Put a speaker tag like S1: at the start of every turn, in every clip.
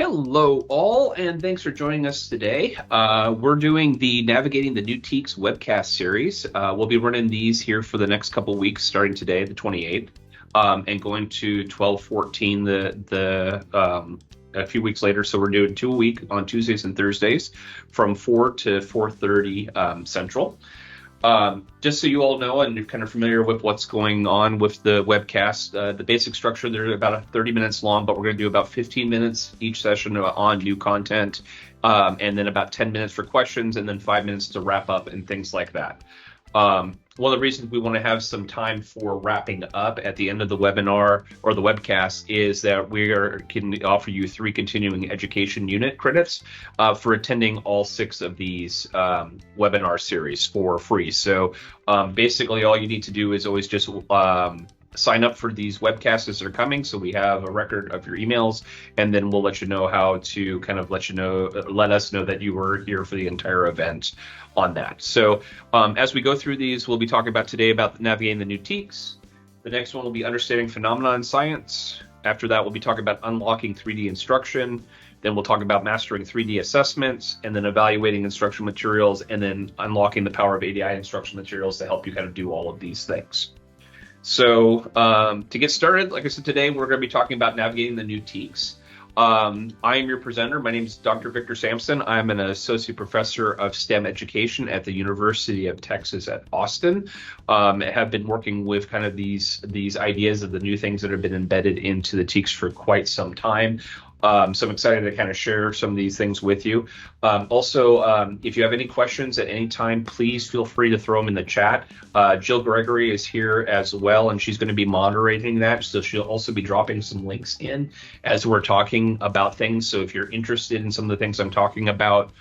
S1: Hello, all, and thanks for joining us today. We're doing the Navigating the New TEKS webcast series. We'll be running these here for the next couple weeks, starting today, the 28th, and going to 12/14 a few weeks later. So we're doing 2 a week on Tuesdays and Thursdays from 4 to 4:30 Central. Just so you all know and you're kind of familiar with what's going on with the webcast, the basic structure, they're about 30 minutes long, but we're going to do about 15 minutes each session on new content, and then about 10 minutes for questions, and then 5 minutes to wrap up and things like that. One of the reasons we want to have some time for wrapping up at the end of the webinar or the webcast is that can offer you 3 continuing education unit credits for attending all 6 of these webinar series for free. So basically all you need to do is always just sign up for these webcasts as they're coming, so we have a record of your emails, and then we'll let you know how to kind of let us know that you were here for the entire event on that. So as we go through these, we'll be talking about today about navigating the new TEKS. The next one will be understanding phenomena in science. After that, we'll be talking about unlocking 3D instruction. Then we'll talk about mastering 3D assessments, and then evaluating instructional materials, and then unlocking the power of ADI instructional materials to help you kind of do all of these things. So to get started, like I said, today we're going to be talking about navigating the new TEKS. I am your presenter. My name is Dr. Victor Sampson. I'm an associate professor of STEM education at the University of Texas at Austin. I have been working with kind of these ideas of the new things that have been embedded into the TEKS for quite some time. So I'm excited to kind of share some of these things with you. Also, if you have any questions at any time, please feel free to throw them in the chat. Jill Gregory is here as well, and she's going to be moderating that. So she'll also be dropping some links in as we're talking about things. So if you're interested in some of the things I'm talking about,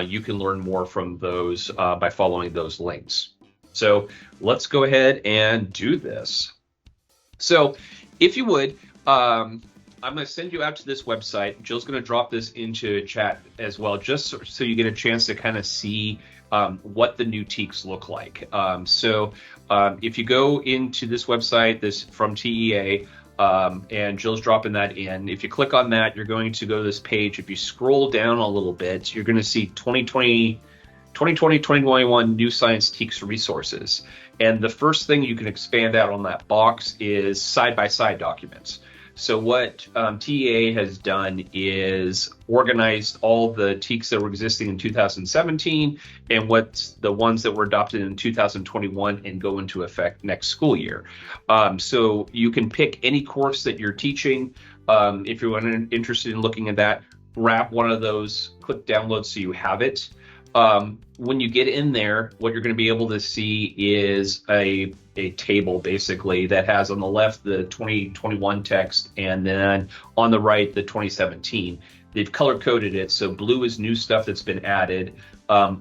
S1: you can learn more from those by following those links. So let's go ahead and do this. So if you would, I'm going to send you out to this website. Jill's going to drop this into chat as well, just so you get a chance to kind of see what the new TEKS look like. So if you go into this website, this from TEA, and Jill's dropping that in. If you click on that, you're going to go to this page. If you scroll down a little bit, you're going to see 2020-2021 New Science TEKS resources. And the first thing you can expand out on that box is side-by-side documents. So what TEA has done is organized all the TEKS that were existing in 2017 and what's the ones that were adopted in 2021 and go into effect next school year. So you can pick any course that you're teaching. If you're interested in looking at that, wrap one of those, click download so you have it. When you get in there, what you're going to be able to see is a table basically that has on the left the 2021 text, and then on the right the 2017. They've color coded it, so blue is new stuff that's been added,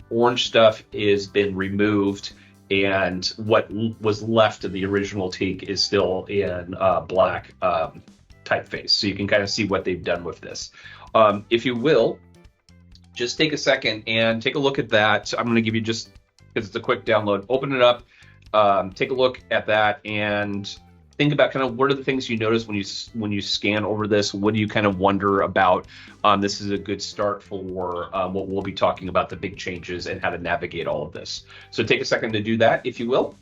S1: orange stuff is been removed, and what was left of the original TEK is still in black typeface. So you can kind of see what they've done with this. If you will, just take a second and take a look at that. I'm going to give you, just because it's a quick download, open it up, take a look at that, and think about kind of what are the things you notice when you scan over this. What do you kind of wonder about? This is a good start for what we'll be talking about, the big changes and how to navigate all of this. So take a second to do that, if you will.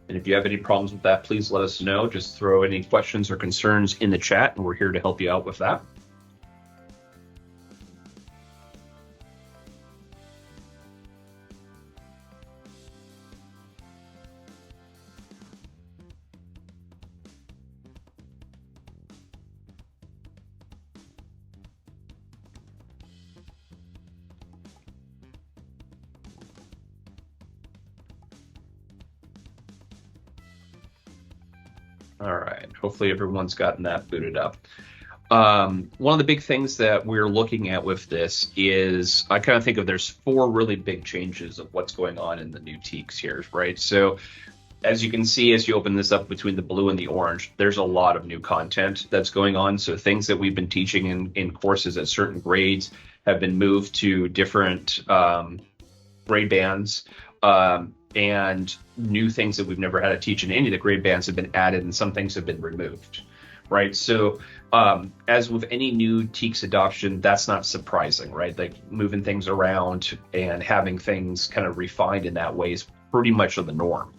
S1: And if you have any problems with that, please let us know. Just throw any questions or concerns in the chat, and we're here to help you out with that. All right, hopefully everyone's gotten that booted up. One of the big things that we're looking at with this is, I kind of think of there's 4 really big changes of what's going on in the new TEKS here, right? So as you can see, as you open this up between the blue and the orange, there's a lot of new content that's going on. So things that we've been teaching in courses at certain grades have been moved to different grade bands, and new things that we've never had to teach in any of the grade bands have been added, and some things have been removed, right? So as with any new TEKS adoption, that's not surprising, right? Like moving things around and having things kind of refined in that way is pretty much the norm.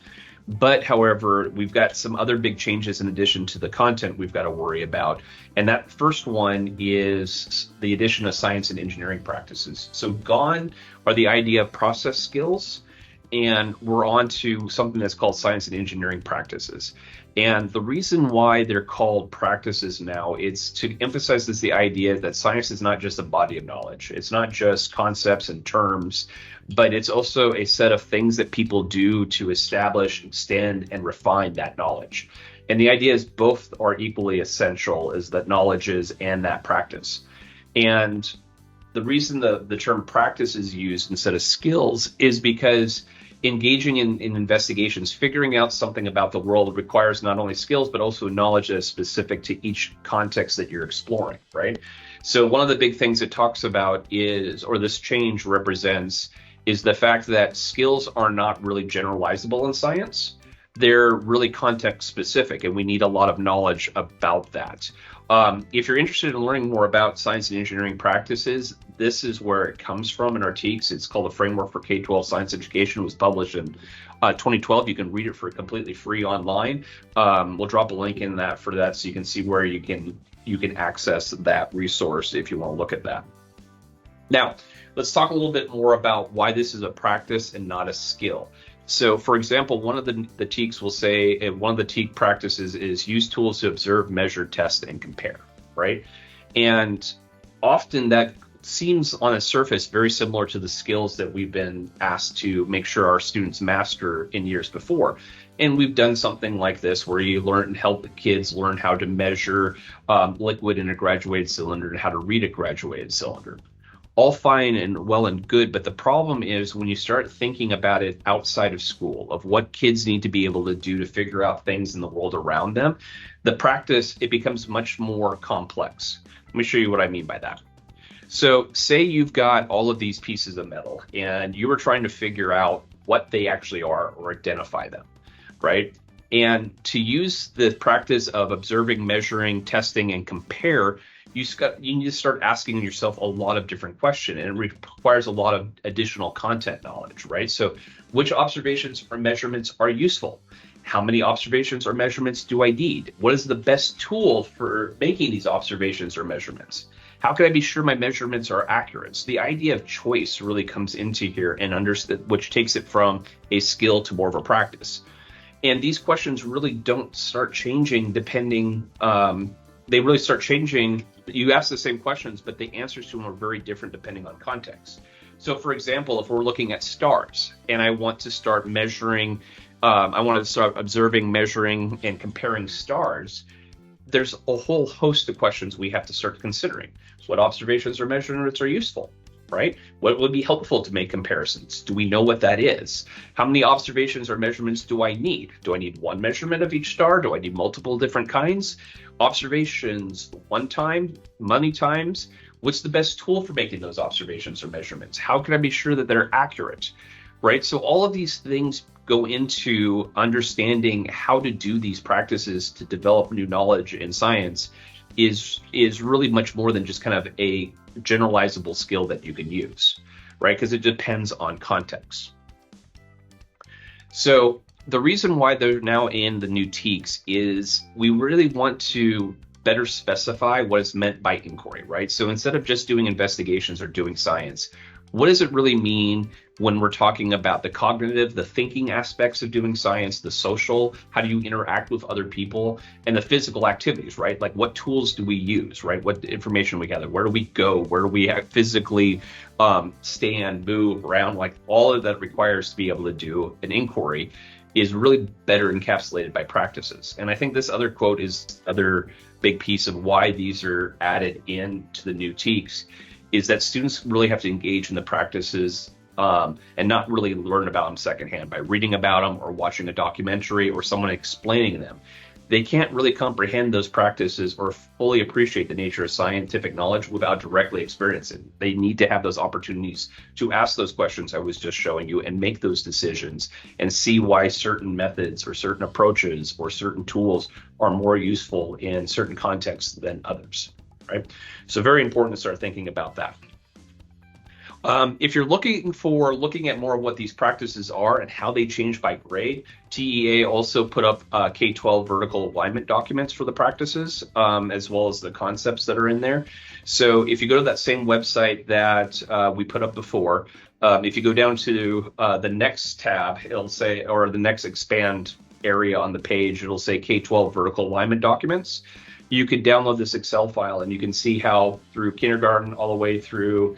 S1: But however, we've got some other big changes in addition to the content we've got to worry about. And that first one is the addition of science and engineering practices. So gone are the idea of process skills, and we're on to something that's called science and engineering practices. And the reason why they're called practices now is to emphasize this, the idea that science is not just a body of knowledge. It's not just concepts and terms, but it's also a set of things that people do to establish, extend, and refine that knowledge. And the idea is both are equally essential, is that knowledge is and that practice. And the reason the term practice is used instead of skills is because engaging in investigations, figuring out something about the world requires not only skills, but also knowledge that is specific to each context that you're exploring, right? So one of the big things it talks about is, or this change represents, is the fact that skills are not really generalizable in science. They're really context specific, and we need a lot of knowledge about that. If you're interested in learning more about science and engineering practices, this is where it comes from in our TEKS. It's called the Framework for K-12 Science Education. It was published in 2012. You can read it for completely free online. We'll drop a link in that for that, so you can see where you can access that resource if you want to look at that. Now, let's talk a little bit more about why this is a practice and not a skill. So, for example, one of the TEKS will say, one of the TEK practices is use tools to observe, measure, test, and compare, right? And often that seems on a surface very similar to the skills that we've been asked to make sure our students master in years before. And we've done something like this where you help the kids learn how to measure liquid in a graduated cylinder and how to read a graduated cylinder. All fine and well and good, but the problem is when you start thinking about it outside of school, of what kids need to be able to do to figure out things in the world around them, the practice, it becomes much more complex. Let me show you what I mean by that. So say you've got all of these pieces of metal and you were trying to figure out what they actually are or identify them, right? And to use the practice of observing, measuring, testing, and compare, you need to start asking yourself a lot of different questions, and it requires a lot of additional content knowledge, right? So which observations or measurements are useful? How many observations or measurements do I need? What is the best tool for making these observations or measurements? How can I be sure my measurements are accurate? So the idea of choice really comes into here, and which takes it from a skill to more of a practice. And these questions really don't start changing depending, they really start changing. You ask the same questions, but the answers to them are very different depending on context. So for example, if we're looking at stars and I want to start measuring, I want to start observing, measuring, and comparing stars, there's a whole host of questions we have to start considering. So what observations or measurements are useful, right? What would be helpful to make comparisons? Do we know what that is? How many observations or measurements do I need? Do I need one measurement of each star? Do I need multiple different kinds? Observations one time, many times? What's the best tool for making those observations or measurements? How can I be sure that they're accurate, right? So all of these things go into understanding how to do these practices to develop new knowledge in science is really much more than just kind of a generalizable skill that you can use, right? Because it depends on context. So the reason why they're now in the new TEKS is we really want to better specify what is meant by inquiry, right? So instead of just doing investigations or doing science, what does it really mean when we're talking about the cognitive, the thinking aspects of doing science, the social, how do you interact with other people, and the physical activities, right? Like what tools do we use, right? What information we gather, where do we go, where do we physically stand, move around, like all of that requires to be able to do an inquiry is really better encapsulated by practices. And I think this other quote is other big piece of why these are added into the new TEKS is that students really have to engage in the practices and not really learn about them secondhand by reading about them or watching a documentary or someone explaining them. they can't really comprehend those practices or fully appreciate the nature of scientific knowledge without directly experiencing it. They need to have those opportunities to ask those questions I was just showing you and make those decisions and see why certain methods or certain approaches or certain tools are more useful in certain contexts than others, right? So very important to start thinking about that. If you're looking at more of what these practices are and how they change by grade, TEA also put up K-12 vertical alignment documents for the practices, as well as the concepts that are in there. So if you go to that same website that we put up before, if you go down to the next tab, it'll say, or the next expand area on the page, it'll say K-12 vertical alignment documents. You can download this Excel file and you can see how through kindergarten all the way through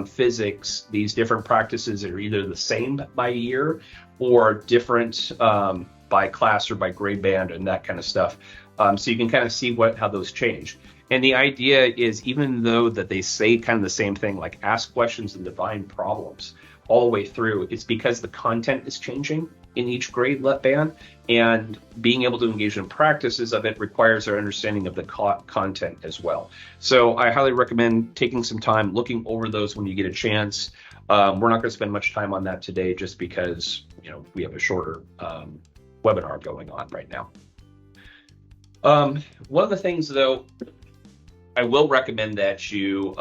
S1: physics, these different practices are either the same by year or different by class or by grade band and that kind of stuff. So you can kind of see how those change. And the idea is, even though that they say kind of the same thing, like ask questions and define problems all the way through, it's because the content is changing in each grade band, and being able to engage in practices of it requires our understanding of the content as well. So I highly recommend taking some time looking over those when you get a chance. We're not going to spend much time on that today just because we have a shorter webinar going on right now. One of the things, though, I will recommend that you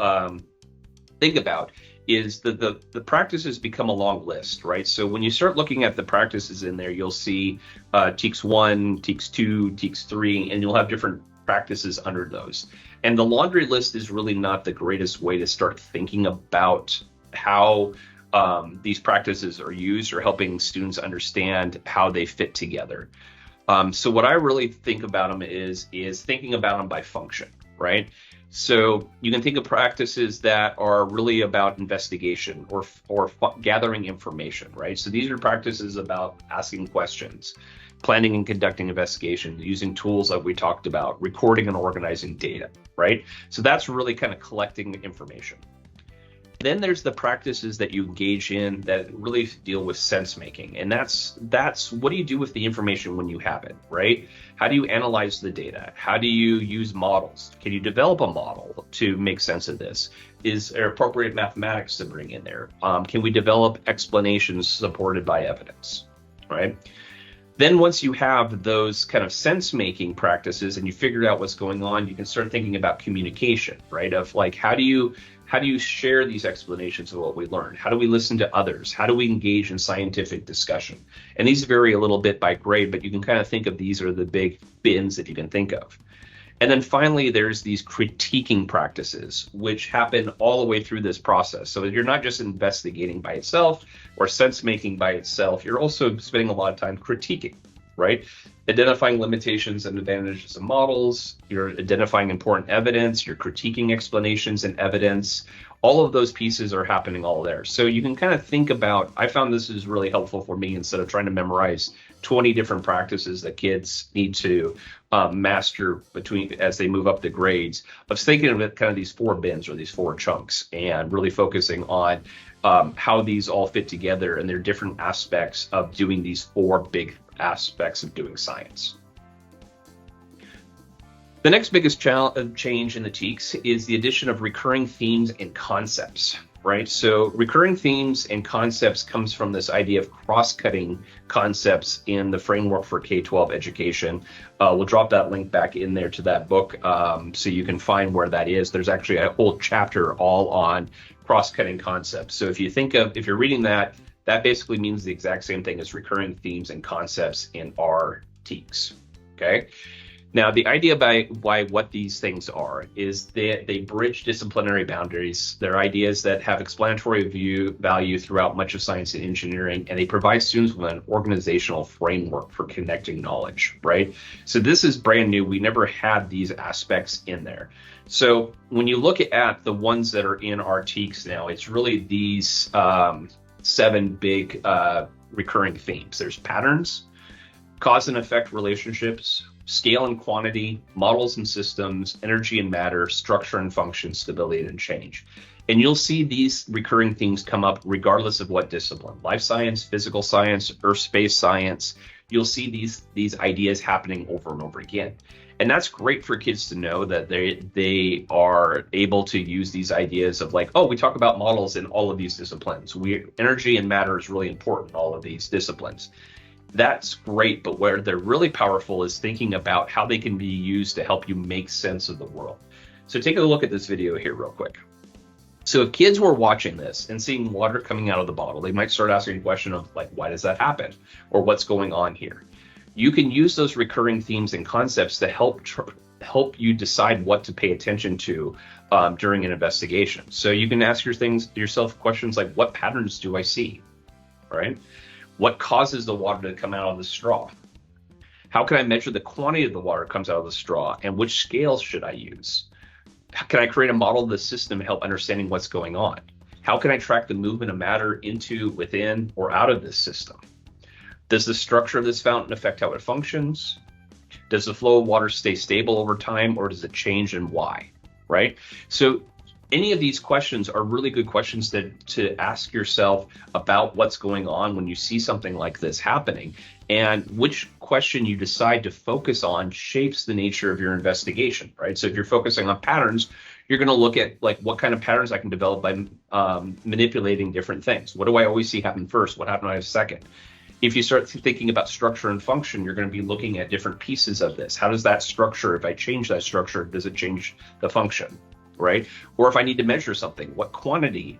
S1: think about is that the practices become a long list, right? So when you start looking at the practices in there, you'll see TEKS 1, TEKS 2, TEKS 3, and you'll have different practices under those. And the laundry list is really not the greatest way to start thinking about how these practices are used or helping students understand how they fit together. So what I really think about them is thinking about them by function, right? So you can think of practices that are really about investigation or gathering information, right? So these are practices about asking questions, planning and conducting investigation, using tools that we talked about, recording and organizing data, right? So that's really kind of collecting information. Then there's the practices that you engage in that really deal with sense making. And that's what do you do with the information when you have it, right? How do you analyze the data? How do you use models? Can you develop a model to make sense of this? Is there appropriate mathematics to bring in there? Can we develop explanations supported by evidence, right? Then once you have those kind of sense-making practices and you figured out what's going on, you can start thinking about communication, right? Of like, how do you share these explanations of what we learned? How do we listen to others? How do we engage in scientific discussion? And these vary a little bit by grade, but you can kind of think of these are the big bins that you can think of. And then finally, there's these critiquing practices, which happen all the way through this process. So you're not just investigating by itself or sense-making by itself, you're also spending a lot of time critiquing, right? Identifying limitations and advantages of models, you're identifying important evidence, you're critiquing explanations and evidence. All of those pieces are happening all there. So you can kind of think about, I found this is really helpful for me instead of trying to memorize 20 different practices that kids need to master as they move up the grades, of thinking of it kind of these 4 bins or these 4 chunks and really focusing on how these all fit together and their different aspects of doing these 4 big aspects of doing science. The next biggest change in the TEKS is the addition of recurring themes and concepts, right? So recurring themes and concepts comes from this idea of cross-cutting concepts in the framework for K-12 education. We'll drop that link back in there to that book so you can find where that is. There's actually a whole chapter all on cross-cutting concepts. So if you're reading that, that basically means the exact same thing as recurring themes and concepts in our TEKS, okay? Now, the idea by what these things are is they bridge disciplinary boundaries. They're ideas that have explanatory value throughout much of science and engineering, and they provide students with an organizational framework for connecting knowledge, right? So this is brand new. We never had these aspects in there. So when you look at the ones that are in our TEKS now, it's really these 7 big recurring themes. There's patterns, cause and effect relationships, scale and quantity, models and systems, energy and matter, structure and function, stability and change. And you'll see these recurring themes come up regardless of what discipline: life science, physical science, earth space science. you'll see these ideas happening over and over again. And that's great for kids to know that they are able to use these ideas of like, oh, we talk about models in all of these disciplines. Energy and matter is really important in all of these disciplines. That's great, but where they're really powerful is thinking about how they can be used to help you make sense of the world. So take a look at this video here real quick. So if kids were watching this and seeing water coming out of the bottle, they might start asking a question of like, why does that happen? Or what's going on here? You can use those recurring themes and concepts to help you decide what to pay attention to during an investigation. So you can ask yourself questions like, what patterns do I see? Right? What causes the water to come out of the straw? How can I measure the quantity of the water that comes out of the straw, and which scales should I use? How can I create a model of the system to help understanding what's going on? How can I track the movement of matter into, within, or out of this system? Does the structure of this fountain affect how it functions? Does the flow of water stay stable over time, or does it change, and why? Right? So any of these questions are really good questions to ask yourself about what's going on when you see something like this happening. And which question you decide to focus on shapes the nature of your investigation, right? So if you're focusing on patterns, you're going to look at like what kind of patterns I can develop by manipulating different things. What do I always see happen first? What happens second? If you start thinking about structure and function, you're going to be looking at different pieces of this. How does that structure, if I change that structure, does it change the function, right? Or if I need to measure something, what quantity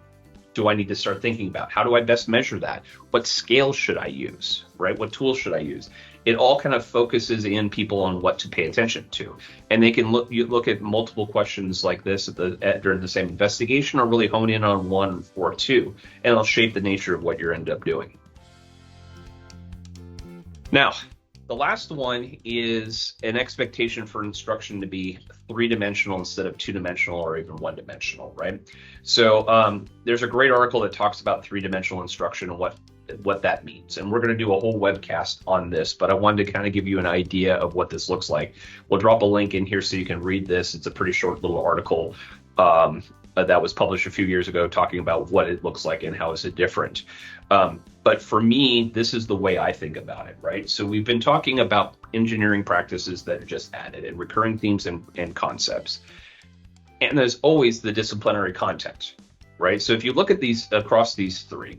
S1: do I need to start thinking about? How do I best measure that? What scale should I use, right? What tools should I use? It all kind of focuses in people on what to pay attention to. And they can look at multiple questions like this during the same investigation, or really hone in on one or two, and it'll shape the nature of what you end up doing. Now, the last one is an expectation for instruction to be three-dimensional instead of two-dimensional or even one-dimensional, right? So there's a great article that talks about three-dimensional instruction and what that means. And we're going to do a whole webcast on this, but I wanted to kind of give you an idea of what this looks like. We'll drop a link in here so you can read this. It's a pretty short little article that was published a few years ago talking about what it looks like and how is it different. But for me, this is the way I think about it, right? So we've been talking about engineering practices that are just added and recurring themes and concepts. And there's always the disciplinary content, right? So if you look at these across these three,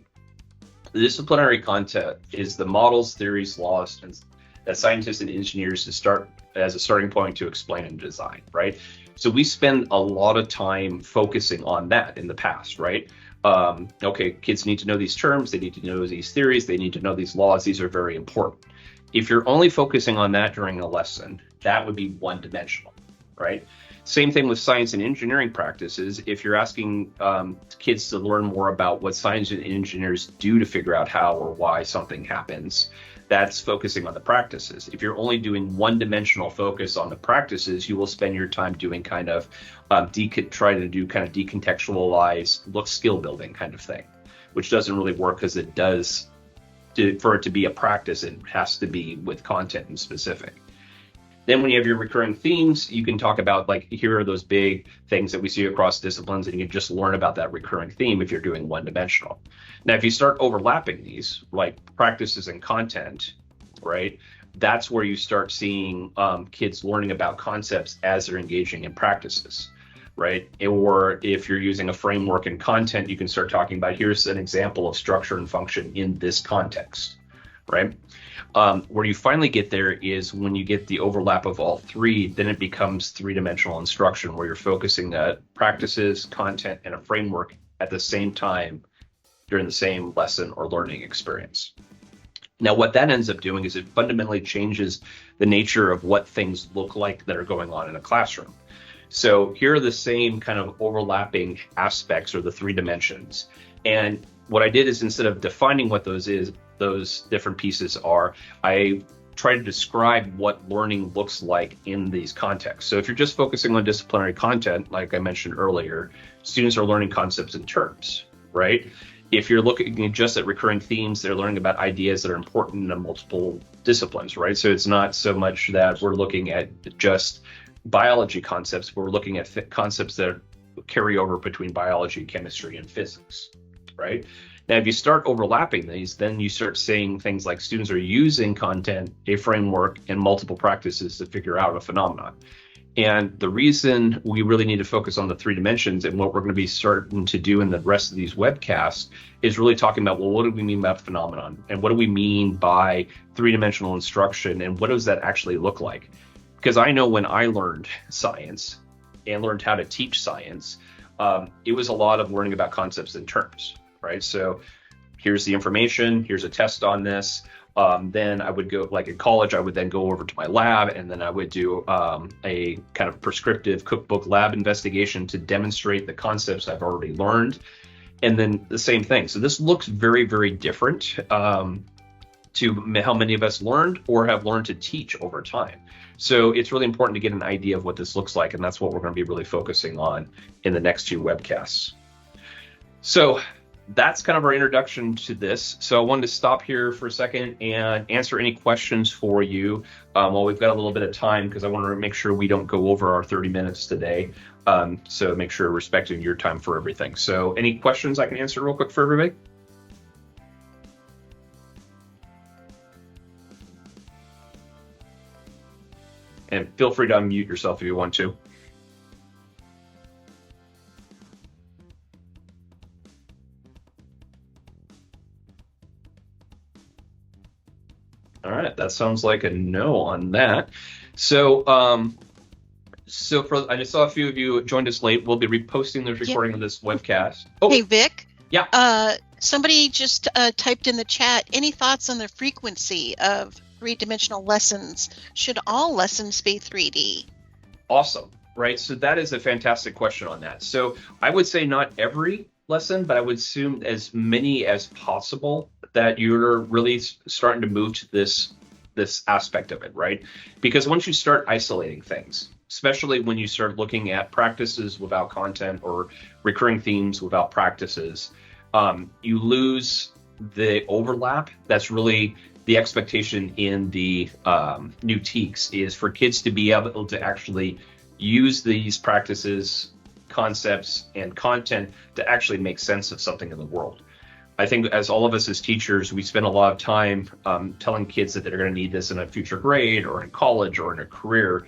S1: the disciplinary content is the models, theories, laws, and that scientists and engineers start as a starting point to explain and design, right? So we spend a lot of time focusing on that in the past, right? Okay, kids need to know these terms, they need to know these theories, they need to know these laws, these are very important. If you're only focusing on that during a lesson, that would be one-dimensional, right? Same thing with science and engineering practices. If you're asking kids to learn more about what science and engineers do to figure out how or why something happens, that's focusing on the practices. If you're only doing one-dimensional focus on the practices, you will spend your time doing kind of trying to do kind of decontextualized skill building kind of thing, which doesn't really work because it does, for it to be a practice, it has to be with content and specific. Then when you have your recurring themes, you can talk about like, here are those big things that we see across disciplines, and you can just learn about that recurring theme if you're doing one-dimensional. Now, if you start overlapping these, like practices and content, right, that's where you start seeing kids learning about concepts as they're engaging in practices, right? Or if you're using a framework and content, you can start talking about, here's an example of structure and function in this context, right? Where you finally get there is when you get the overlap of all three, then it becomes three-dimensional instruction, where you're focusing the practices, content, and a framework at the same time during the same lesson or learning experience. Now, what that ends up doing is it fundamentally changes the nature of what things look like that are going on in a classroom. So here are the same kind of overlapping aspects, or the three dimensions. And what I did is, instead of defining what those different pieces are, I try to describe what learning looks like in these contexts. So if you're just focusing on disciplinary content, like I mentioned earlier, students are learning concepts and terms, right? If you're looking just at recurring themes, they're learning about ideas that are important in multiple disciplines, right? So it's not so much that we're looking at just biology concepts, but we're looking at concepts that carry over between biology, chemistry, and physics, right? Now, if you start overlapping these, then you start saying things like students are using content, a framework, and multiple practices to figure out a phenomenon. And the reason we really need to focus on the 3 dimensions and what we're going to be starting to do in the rest of these webcasts is really talking about, well, what do we mean by phenomenon? And what do we mean by 3-dimensional instruction? And what does that actually look like? Because I know when I learned science and learned how to teach science, it was a lot of learning about concepts and terms, right? So here's the information, here's a test on this. Then I would go, like in college, I would then go over to my lab, and then I would do a kind of prescriptive cookbook lab investigation to demonstrate the concepts I've already learned. And then the same thing. So this looks very, very different to how many of us learned or have learned to teach over time. So it's really important to get an idea of what this looks like, and that's what we're going to be really focusing on in the next 2 webcasts. So that's kind of our introduction to this. So I wanted to stop here for a second and answer any questions for you while we've got a little bit of time, because I want to make sure we don't go over our 30 minutes today. So make sure respecting your time for everything. So any questions I can answer real quick for everybody? And feel free to unmute yourself if you want to. All right, that sounds like a no on that. So, I just saw a few of you joined us late. We'll be reposting the recording of this webcast.
S2: Oh, hey, Vic.
S1: Yeah.
S2: Somebody just typed in the chat, any thoughts on the frequency of 3-dimensional lessons? Should all lessons be 3D?
S1: Awesome, right? So that is a fantastic question on that. So I would say not every lesson, but I would assume as many as possible that you're really starting to move to this aspect of it, right? Because once you start isolating things, especially when you start looking at practices without content or recurring themes without practices, you lose the overlap. That's really the expectation in the new TEKS, is for kids to be able to actually use these practices, concepts, and content to actually make sense of something in the world. I think as all of us as teachers, we spend a lot of time telling kids that they're going to need this in a future grade or in college or in a career.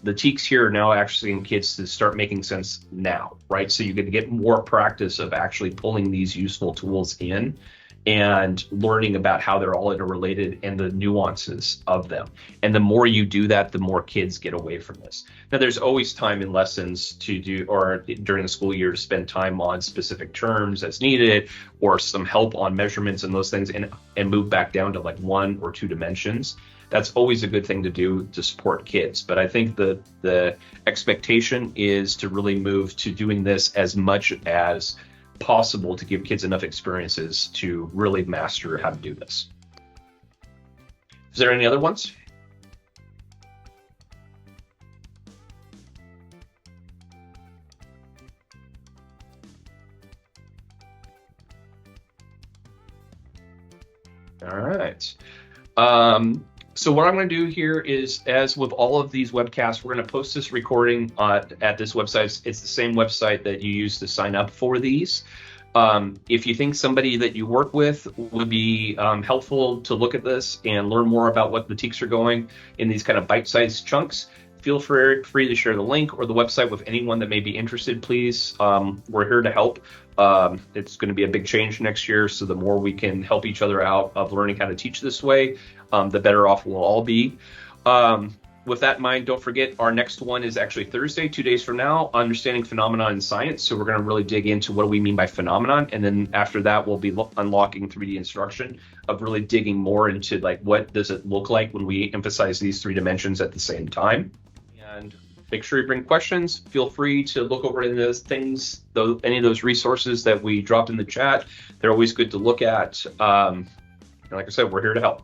S1: The TEKS here are now actually in kids to start making sense now, right? So you can get more practice of actually pulling these useful tools in and learning about how they're all interrelated and the nuances of them. And the more you do that, the more kids get away from this. Now, there's always time in lessons to do, or during the school year, to spend time on specific terms as needed, or some help on measurements and those things, and move back down to like 1 or 2 dimensions. That's always a good thing to do to support kids. But I think the expectation is to really move to doing this as much as possible to give kids enough experiences to really master how to do this. Is there any other ones? All right. So what I'm going to do here is, as with all of these webcasts, we're going to post this recording at this website. It's the same website that you use to sign up for these. If you think somebody that you work with would be helpful to look at this and learn more about what the TEKS are going in these kind of bite-sized chunks, feel free to share the link or the website with anyone that may be interested, please. We're here to help. It's going to be a big change next year, so the more we can help each other out of learning how to teach this way, the better off we'll all be. With that in mind, don't forget our next one is actually Thursday, 2 days from now, Understanding Phenomenon in Science. So we're going to really dig into what do we mean by phenomenon. And then after that, we'll be unlocking 3D instruction, of really digging more into like what does it look like when we emphasize these 3 dimensions at the same time. And make sure you bring questions. Feel free to look over into those things, any of those resources that we dropped in the chat. They're always good to look at. And like I said, we're here to help.